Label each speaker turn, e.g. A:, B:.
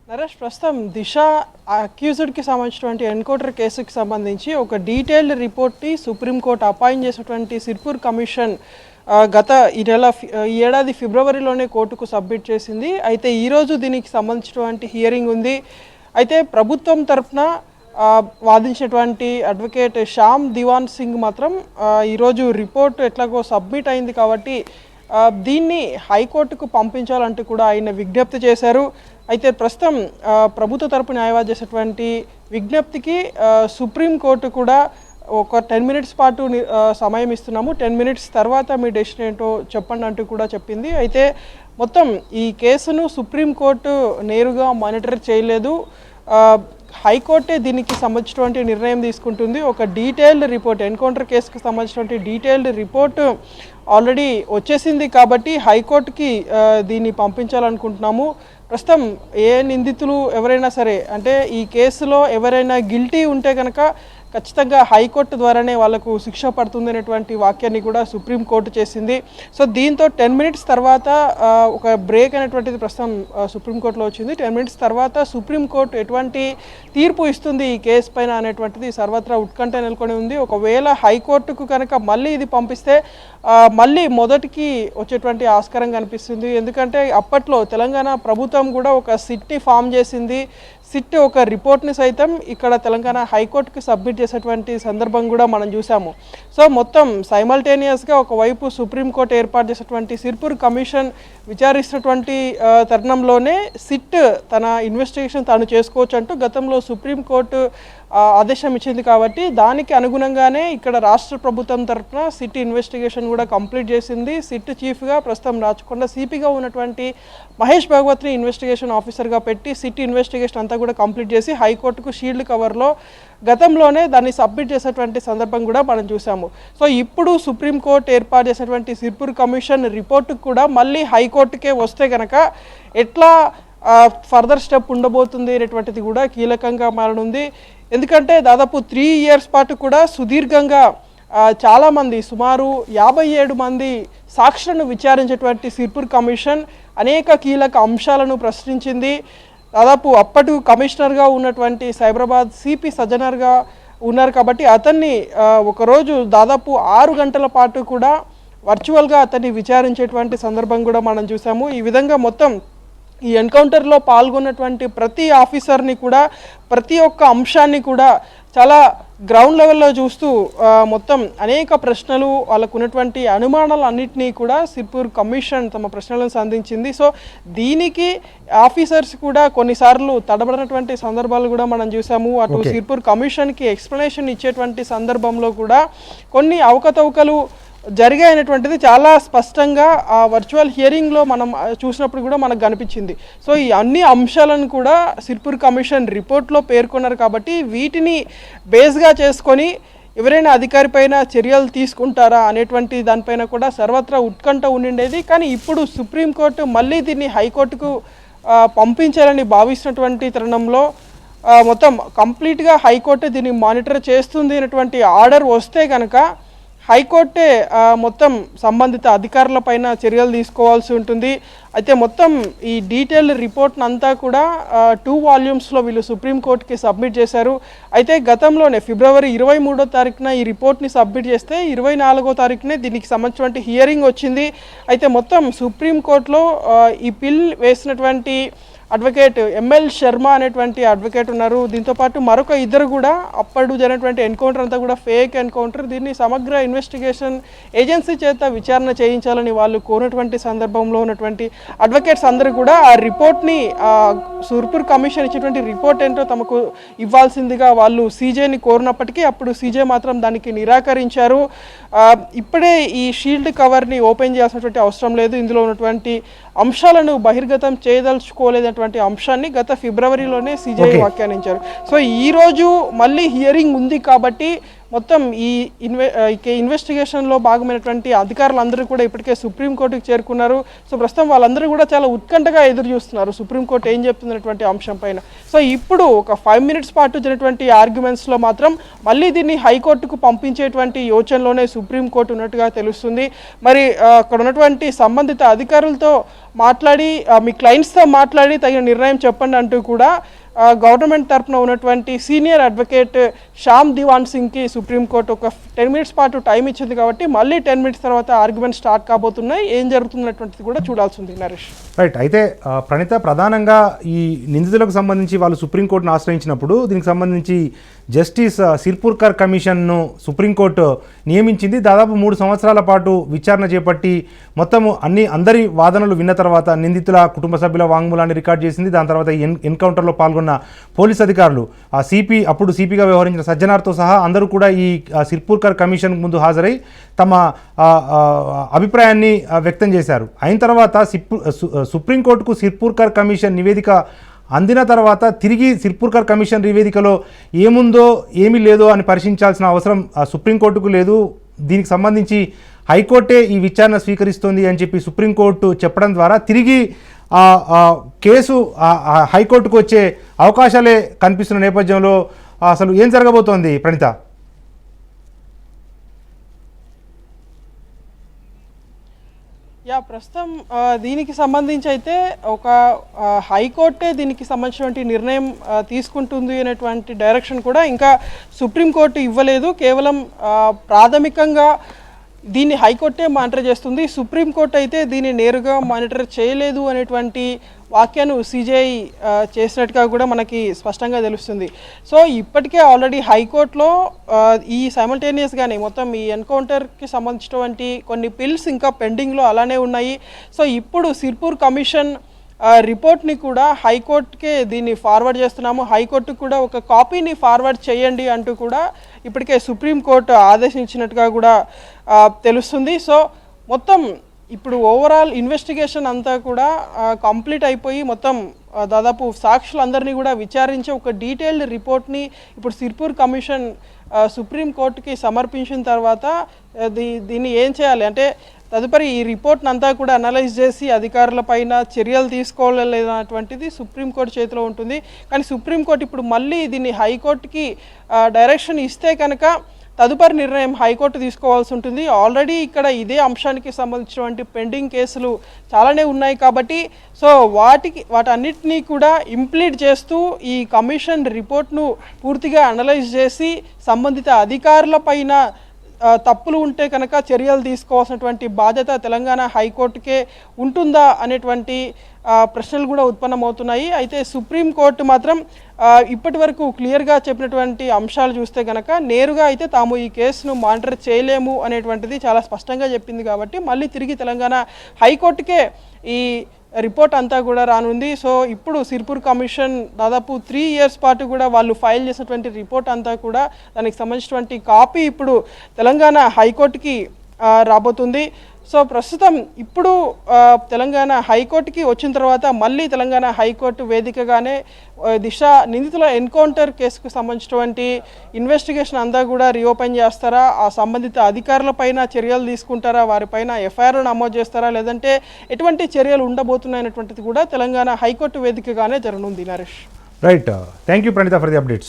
A: నరేష్, ప్రస్తుతం దిశ అక్యూజ్డ్కి సంబంధించినటువంటి ఎన్కౌంటర్ కేసుకి సంబంధించి ఒక డీటెయిల్డ్ రిపోర్ట్ని సుప్రీంకోర్టు అపాయింట్ చేసినటువంటి సిర్పూర్ కమిషన్ గత ఈ ఏడాది ఫిబ్రవరిలోనే కోర్టుకు సబ్మిట్ చేసింది. అయితే ఈరోజు దీనికి సంబంధించినటువంటి హియరింగ్ ఉంది. అయితే ప్రభుత్వం తరఫున వాదించినటువంటి అడ్వకేట్ శ్యామ్ దివాన్ సింగ్ మాత్రం ఈరోజు రిపోర్ట్ ఎట్లాగో సబ్మిట్ అయింది కాబట్టి దీన్ని హైకోర్టుకు పంపించాలంటూ కూడా ఆయన విజ్ఞప్తి చేశారు. అయితే ప్రస్తుతం ప్రభుత్వ తరపు న్యాయవాది చేసేటువంటి విజ్ఞప్తికి సుప్రీంకోర్టు కూడా ఒక 10 minutes పాటు సమయం ఇస్తున్నాము, 10 minutes తర్వాత మీ డెసిషన్ ఏంటో చెప్పండి అంటూ కూడా చెప్పింది. అయితే మొత్తం ఈ కేసును సుప్రీంకోర్టు నేరుగా మానిటర్ చేయలేదు, హైకోర్టే దీనికి సంబంధించినటువంటి నిర్ణయం తీసుకుంటుంది. ఒక డీటెయిల్డ్ రిపోర్ట్, ఎన్కౌంటర్ కేసుకు సంబంధించినటువంటి డీటెయిల్డ్ రిపోర్టు ఆల్రెడీ వచ్చేసింది కాబట్టి హైకోర్టుకి దీన్ని పంపించాలనుకుంటున్నాము. ప్రస్తుతం ఏ నిందితులు ఎవరైనా సరే, అంటే ఈ కేసులో ఎవరైనా గిల్టీ ఉంటే కనుక ఖచ్చితంగా హైకోర్టు ద్వారానే వాళ్ళకు శిక్ష పడుతుంది అనేటువంటి వాక్యాన్ని కూడా సుప్రీంకోర్టు చేసింది. సో దీంతో 10 minutes తర్వాత ఒక బ్రేక్ అనేటువంటిది ప్రస్తుతం సుప్రీంకోర్టులో వచ్చింది. 10 minutes తర్వాత సుప్రీంకోర్టు ఎటువంటి తీర్పు ఇస్తుంది ఈ కేసు పైన అనేటువంటిది సర్వత్రా ఉత్కంఠ నెలకొని ఉంది. ఒకవేళ హైకోర్టుకు కనుక మళ్ళీ ఇది పంపిస్తే మళ్ళీ మొదటికి వచ్చేటువంటి ఆస్కారం కనిపిస్తుంది. ఎందుకంటే అప్పట్లో తెలంగాణ ప్రభుత్వం కూడా ఒక సిట్ని ఫామ్ చేసింది. సిట్ ఒక రిపోర్ట్ని సైతం ఇక్కడ తెలంగాణ హైకోర్టుకి సబ్మిట్ చేసేటువంటి సందర్భం కూడా మనం చూసాము. సో మొత్తం సైమల్టేనియస్గా ఒకవైపు సుప్రీంకోర్టు ఏర్పాటు చేసేటువంటి సిర్పూర్ కమిషన్ విచారిస్తున్నటువంటి తరుణంలోనే సిట్ తన ఇన్వెస్టిగేషన్ తాను చేసుకోవచ్చు అంటూ గతంలో సుప్రీంకోర్టు ఆదేశం ఇచ్చింది కాబట్టి దానికి అనుగుణంగానే ఇక్కడ రాష్ట్ర ప్రభుత్వం తరఫున సిట్ ఇన్వెస్టిగేషన్ కూడా కంప్లీట్ చేసింది. సిట్ చీఫ్గా ప్రస్తుతం రాచకొండ సిపిగా ఉన్నటువంటి మహేష్ భగవత్ని ఇన్వెస్టిగేషన్ ఆఫీసర్గా పెట్టి సిట్ ఇన్వెస్టిగేషన్ అంతా కూడా కంప్లీట్ చేసి హైకోర్టుకు షీల్డ్ కవర్లో గతంలోనే దాన్ని సబ్మిట్ చేసేటువంటి సందర్భం కూడా మనం చూసాము. సో ఇప్పుడు సుప్రీంకోర్టు ఏర్పాటు చేసినటువంటి సిర్పూర్ కమిషన్ రిపోర్టుకు కూడా మళ్ళీ హైకోర్టుకే వస్తే కనుక ఎట్లా ఫర్దర్ స్టెప్ ఉండబోతుంది అనేటువంటిది కూడా కీలకంగా మారనుంది. ఎందుకంటే దాదాపు 3 years పాటు కూడా సుదీర్ఘంగా చాలామంది సుమారు 57 మంది సాక్షులను విచారించేటువంటి సిర్పూర్ కమిషన్ అనేక కీలక అంశాలను ప్రశ్నించింది. దాదాపు అప్పటి కమిషనర్గా ఉన్నటువంటి సైబరాబాద్ సిపి సజ్జనర్గా ఉన్నారు కాబట్టి అతన్ని ఒకరోజు దాదాపు 6 గంటల పాటు కూడా వర్చువల్గా అతన్ని విచారించేటువంటి సందర్భం కూడా మనం చూసాము. ఈ విధంగా మొత్తం ఈ ఎన్కౌంటర్లో పాల్గొన్నటువంటి ప్రతి ఆఫీసర్ని కూడా ప్రతి ఒక్క అంశాన్ని కూడా చాలా గ్రౌండ్ లెవెల్లో చూస్తూ మొత్తం అనేక ప్రశ్నలు, వాళ్ళకు ఉన్నటువంటి అనుమానాలు అన్నింటినీ కూడా సిర్పూర్ కమిషన్ తమ ప్రశ్నలను సంధించింది. సో దీనికి ఆఫీసర్స్ కూడా కొన్నిసార్లు తడబడినటువంటి సందర్భాలు కూడా మనం చూసాము. అటు సిర్పూర్ కమిషన్కి ఎక్స్ప్లెనేషన్ ఇచ్చేటువంటి సందర్భంలో కూడా కొన్ని అవకతవకలు జరిగాయనేటువంటిది చాలా స్పష్టంగా ఆ వర్చువల్ హియరింగ్లో మనం చూసినప్పుడు కూడా మనకు కనిపించింది. సో ఈ అన్ని అంశాలను కూడా సిర్పూర్ కమిషన్ రిపోర్ట్లో పేర్కొన్నారు కాబట్టి వీటిని బేస్గా చేసుకొని ఎవరైనా అధికారి పైన చర్యలు తీసుకుంటారా అనేటువంటి దానిపైన కూడా సర్వత్రా ఉత్కంఠ ఉండిండేది. కానీ ఇప్పుడు సుప్రీంకోర్టు మళ్ళీ దీన్ని హైకోర్టుకు పంపించాలని భావిస్తున్నటువంటి తరుణంలో మొత్తం కంప్లీట్గా హైకోర్టు దీన్ని మానిటర్ చేస్తుంది అనేటువంటి ఆర్డర్ వస్తే కనుక హైకోర్టే మొత్తం సంబంధిత అధికారుల పైన చర్యలు తీసుకోవాల్సి ఉంటుంది. అయితే మొత్తం ఈ డీటెయిల్డ్ రిపోర్ట్ని అంతా కూడా 2 volumes వీళ్ళు సుప్రీంకోర్టుకి సబ్మిట్ చేశారు. అయితే గతంలోనే ఫిబ్రవరి 23వ తారీఖున ఈ రిపోర్ట్ని సబ్మిట్ చేస్తే 24వ తారీఖునే దీనికి సంబంధించినటువంటి హియరింగ్ వచ్చింది. అయితే మొత్తం సుప్రీంకోర్టులో ఈ పిల్ వేసినటువంటి అడ్వకేట్ ఎంఎల్ శర్మ అనేటువంటి అడ్వకేట్ ఉన్నారు. దీంతోపాటు మరొక ఇద్దరు కూడా అప్పుడు జరిగినటువంటి ఎన్కౌంటర్ అంతా కూడా ఫేక్ ఎన్కౌంటర్, దీన్ని సమగ్ర ఇన్వెస్టిగేషన్ ఏజెన్సీ చేత విచారణ చేయించాలని వాళ్ళు కోరినటువంటి సందర్భంలో ఉన్నటువంటి అడ్వకేట్స్ అందరూ కూడా ఆ రిపోర్ట్ని సిర్పూర్ కమిషన్ ఇచ్చినటువంటి రిపోర్ట్ ఏంటో తమకు ఇవ్వాల్సిందిగా వాళ్ళు సీజేని కోరినప్పటికీ అప్పుడు సీజే మాత్రం దానికి నిరాకరించారు. ఇప్పుడే ఈ షీల్డ్ కవర్ని ఓపెన్ చేయాల్సినటువంటి అవసరం లేదు, ఇందులో ఉన్నటువంటి అంశాలను బహిర్గతం చేయదలుచుకోలేనటువంటి అంశాన్ని గత ఫిబ్రవరిలోనే సీజే వ్యాఖ్యానించారు. సో ఈరోజు మళ్ళీ హియరింగ్ ఉంది కాబట్టి మొత్తం ఈ ఇన్వెస్టిగేషన్లో భాగమైనటువంటి అధికారులందరూ కూడా ఇప్పటికే సుప్రీంకోర్టుకు చేరుకున్నారు. సో ప్రస్తుతం వాళ్ళందరూ కూడా చాలా ఉత్కంఠగా ఎదురు చూస్తున్నారు సుప్రీంకోర్టు ఏం చెప్తున్నటువంటి అంశం పైన. సో ఇప్పుడు ఒక 5 minutes పాటు జరిగినటువంటి ఆర్గ్యుమెంట్స్లో మాత్రం మళ్ళీ దీన్ని హైకోర్టుకు పంపించేటువంటి యోచనలోనే సుప్రీంకోర్టు ఉన్నట్టుగా తెలుస్తుంది. మరి అక్కడ ఉన్నటువంటి సంబంధిత అధికారులతో మాట్లాడి మీ క్లయింట్స్తో మాట్లాడి తగిన నిర్ణయం చెప్పండి అంటూ కూడా గవర్నమెంట్ తరఫున ఉన్నటువంటి సీనియర్ అడ్వకేట్ శ్యామ్ దివాన్ సింగ్కి సుప్రీంకోర్టు ఒక 10 minutes పాటు టైం ఇచ్చింది. కాబట్టి మళ్ళీ 10 minutes తర్వాత ఆర్గ్యుమెంట్ స్టార్ట్ కాబోతున్నాయి. ఏం జరుగుతున్నటువంటిది కూడా చూడాల్సి ఉంది నరేష్.
B: రైట్. అయితే ప్రణీత, ప్రధానంగా ఈ నిందితులకు సంబంధించి వాళ్ళు సుప్రీంకోర్టును ఆశ్రయించినప్పుడు దీనికి సంబంధించి జస్టిస్ సిర్పుర్కర్ కమిషన్ను సుప్రీంకోర్టు నియమించింది. దాదాపు 3 సంవత్సరాల పాటు విచారణ చేపట్టి మొత్తము అందరి వాదనలు విన్న తర్వాత నిందితుల కుటుంబ సభ్యుల వాంగ్మూలాన్ని రికార్డ్ చేసింది. దాని తర్వాత ఎన్కౌంటర్లో పాల్గొన్న పోలీస్ అధికారులు అప్పుడు సిపిగా వ్యవహరించిన సజ్జనార్తో సహా అందరూ కూడా ఈ సిర్పుర్కర్ కమిషన్ ముందు హాజరై తమ అభిప్రాయాన్ని వ్యక్తం చేశారు. అయిన తర్వాత సుప్రీంకోర్టుకు సిర్పుర్కర్ కమిషన్ నివేదిక అందిన తర్వాత తిరిగి సిర్పుర్కర్ కమిషన్ నివేదికలో ఏముందో ఏమీ లేదో అని పరిశీలించాల్సిన అవసరం సుప్రీంకోర్టుకు లేదు. దీనికి సంబంధించి హైకోర్టే ఈ విచారణ స్వీకరిస్తోంది అని చెప్పి సుప్రీంకోర్టు చెప్పడం ద్వారా తిరిగి కేసు హైకోర్టుకు వచ్చే అవకాశాలే కనిపిస్తున్న నేపథ్యంలో అసలు ఏం జరగబోతోంది ప్రణీత?
A: ప్రస్తుతం దీనికి సంబంధించి అయితే ఒక హైకోర్టే దీనికి సంబంధించినటువంటి నిర్ణయం తీసుకుంటుంది అనేటువంటి డైరెక్షన్ కూడా ఇంకా సుప్రీంకోర్టు ఇవ్వలేదు. కేవలం ప్రాథమికంగా దీన్ని హైకోర్టే మానిటర్ చేస్తుంది. సుప్రీంకోర్టు అయితే దీన్ని నేరుగా మానిటర్ చేయలేదు అనేటువంటి వాక్యాన్ని సిజేఐ చేసినట్టుగా కూడా మనకి స్పష్టంగా తెలుస్తుంది. సో ఇప్పటికే ఆల్రెడీ హైకోర్టులో ఈ సైమల్టేనియస్గానే మొత్తం ఈ ఎన్కౌంటర్కి సంబంధించినటువంటి కొన్ని పిల్స్ ఇంకా పెండింగ్లో అలానే ఉన్నాయి. సో ఇప్పుడు సిర్పూర్ కమిషన్ రిపోర్ట్ని కూడా హైకోర్టుకే దీన్ని ఫార్వర్డ్ చేస్తున్నాము, హైకోర్టుకు కూడా ఒక కాపీని ఫార్వర్డ్ చేయండి అంటూ కూడా ఇప్పటికే సుప్రీంకోర్టు ఆదేశించినట్టుగా కూడా తెలుస్తుంది. సో మొత్తం ఇప్పుడు ఓవరాల్ ఇన్వెస్టిగేషన్ అంతా కూడా కంప్లీట్ అయిపోయి మొత్తం దాదాపు సాక్షులందరినీ కూడా విచారించి ఒక డీటెయిల్డ్ రిపోర్ట్ని ఇప్పుడు సిర్పూర్ కమిషన్ సుప్రీంకోర్టుకి సమర్పించిన తర్వాత దీన్ని ఏం చేయాలి అంటే తదుపరి ఈ రిపోర్ట్ని అంతా కూడా అనలైజ్ చేసి అధికారులపైన చర్యలు తీసుకోలేదన్నటువంటిది సుప్రీంకోర్టు చేతిలో ఉంటుంది. కానీ సుప్రీంకోర్టు ఇప్పుడు మళ్ళీ దీన్ని హైకోర్టుకి డైరెక్షన్ ఇస్తే కనుక తదుపరి నిర్ణయం హైకోర్టు తీసుకోవాల్సి ఉంటుంది. ఆల్రెడీ ఇక్కడ ఇదే అంశానికి సంబంధించినటువంటి పెండింగ్ కేసులు చాలానే ఉన్నాయి కాబట్టి సో వాటన్నిటినీ కూడా ఇంప్లీట్ చేస్తూ ఈ కమిషన్ రిపోర్ట్ను పూర్తిగా అనలైజ్ చేసి సంబంధిత అధికారులపైన తప్పులు ఉంటే కనుక చర్యలు తీసుకోవాల్సినటువంటి బాధ్యత తెలంగాణ హైకోర్టుకే ఉంటుందా అనేటువంటి ప్రశ్నలు కూడా ఉత్పన్నమవుతున్నాయి. అయితే సుప్రీంకోర్టు మాత్రం ఇప్పటి వరకు క్లియర్గా చెప్పినటువంటి అంశాలు చూస్తే కనుక నేరుగా అయితే తాము ఈ కేసును మానిటర్ చేయలేము అనేటువంటిది చాలా స్పష్టంగా చెప్పింది. కాబట్టి మళ్ళీ తిరిగి తెలంగాణ హైకోర్టుకే ఈ రిపోర్ట్ అంతా కూడా రానుంది. సో ఇప్పుడు సిర్పూర్ కమిషన్ దాదాపు 3 years పాటు కూడా వాళ్ళు ఫైల్ చేసినటువంటి రిపోర్ట్ అంతా కూడా దానికి సంబంధించినటువంటి కాపీ ఇప్పుడు తెలంగాణ హైకోర్టుకి రాబోతుంది. సో ప్రస్తుతం ఇప్పుడు తెలంగాణ హైకోర్టుకి వచ్చిన తర్వాత మళ్ళీ తెలంగాణ హైకోర్టు వేదికగానే దిశ నిందితుల ఎన్కౌంటర్ కేసుకు సంబంధించినటువంటి ఇన్వెస్టిగేషన్ అంతా కూడా రీఓపెన్ చేస్తారా, ఆ సంబంధిత అధికారులపైన చర్యలు తీసుకుంటారా, వారిపైన ఎఫ్ఐఆర్ నమోదు చేస్తారా, లేదంటే ఎటువంటి చర్యలు ఉండబోతున్నాయనేటువంటిది కూడా తెలంగాణ హైకోర్టు వేదికగానే జరగనుంది. Naresh.
B: Right. Thank you Praneetha for the updates.